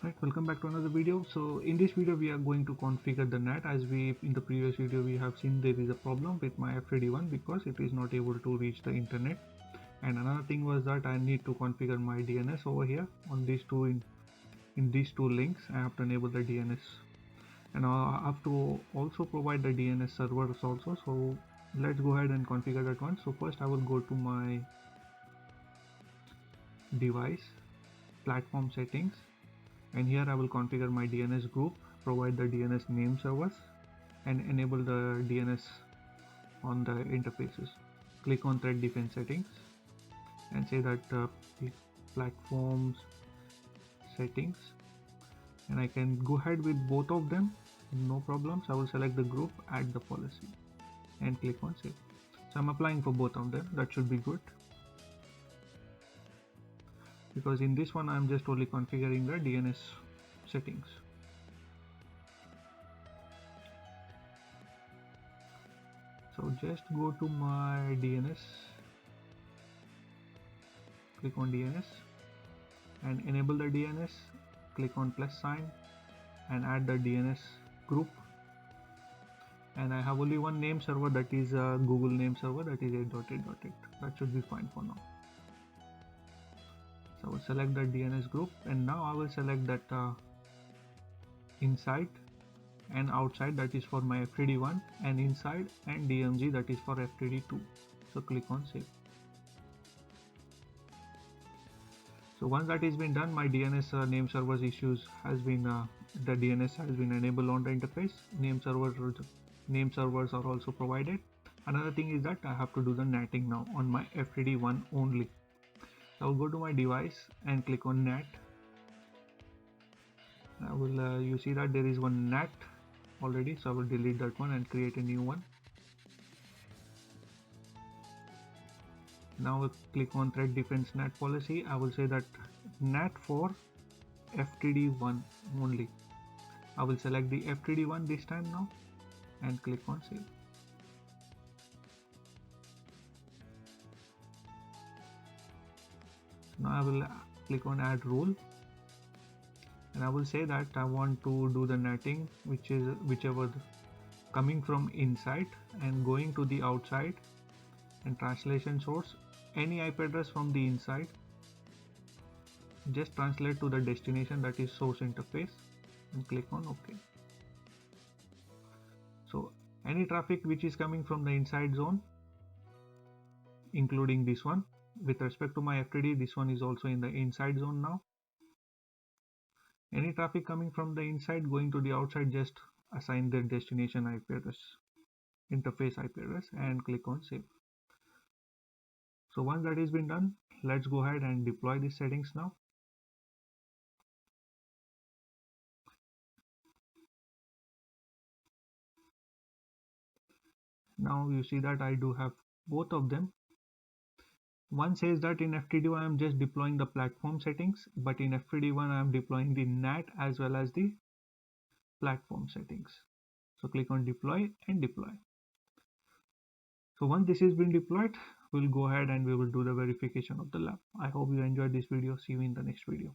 Right, welcome back to another video. So in this video we are going to configure the NAT. As we in the previous video we have seen, there is a problem with my FTD1 because it is not able to reach the internet. And another thing was that I need to configure my DNS over here on these two in these two links. I have to enable the DNS, and I have to also provide the DNS servers also. So let's go ahead and configure that one. So first I will go to my device, platform settings, and here I will configure my DNS group, provide the DNS name servers, and enable the DNS on the interfaces. Click on threat defense settings and say that platforms settings, and I can go ahead with both of them, no problems. I will select the group, add the policy, and click on save. So I'm applying for both of them. That should be good, because in this one I'm just only configuring the DNS settings. So just go to my DNS, click on DNS and enable the DNS, click on plus sign and add the DNS group. And I have only one name server, that is a Google name server, that is 8.8.8. That should be fine for now. So I will select the DNS group, and now I will select that inside and outside, that is for my FTD1, and inside and DMG, that is for FTD2. So click on save. So once that has been done, my DNS name servers issues has been the DNS has been enabled on the interface. Name servers are also provided. Another thing is that I have to do the NATing now on my FTD1 only. So I'll go to my device and click on NAT. I will you see that there is one NAT already, so I will delete that one and create a new one. Now click on threat defense NAT policy. I will say that NAT for FTD1 only. I will select the FTD1 this time now and click on save. So now I will click on add rule, and I will say that I want to do the netting, which is whichever coming from inside and going to the outside, and translation source any IP address from the inside, just translate to the destination, that is source interface, and click on OK. So any traffic which is coming from the inside zone, including this one, with respect to my FTD, this one is also in the inside zone now. Any traffic coming from the inside going to the outside, just assign their destination IP address, interface IP address, and click on save. So once that has been done, let's go ahead and deploy these settings now. Now you see that I do have both of them. One says that in FTD1 I am just deploying the platform settings, but in FTD1 I am deploying the NAT as well as the platform settings. So click on deploy and deploy. So once this has been deployed, we'll go ahead and we will do the verification of the lab. I hope you enjoyed this video. See you in the next video.